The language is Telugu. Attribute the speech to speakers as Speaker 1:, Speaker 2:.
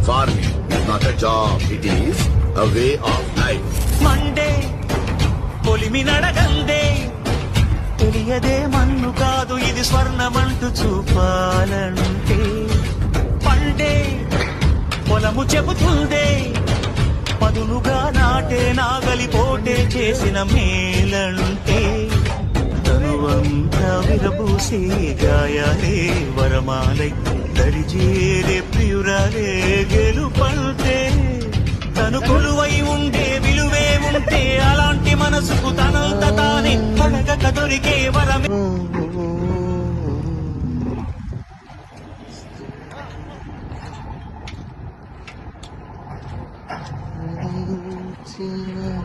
Speaker 1: Farming is not a job, it is a way of life.
Speaker 2: మండే పొలిమి నడగందే తెలియదే మన్ను కాదు ఇది స్వర్ణమంటూ చూపాలంటే పండే పొలము చెబుతుందే పదునుగా నాటే నాగలి పోటే చేసిన మేలంటే తనువంతా విరబూసే గాయాలే వరమాలై దరిజేరే ప్రియురాలే గెలుపంటే తను కొలువై ఉండే విలువే ఉంటే అలాంటి మనసుకు తనంత తానే అడగక దొరికే వరమే.
Speaker 3: Tonight.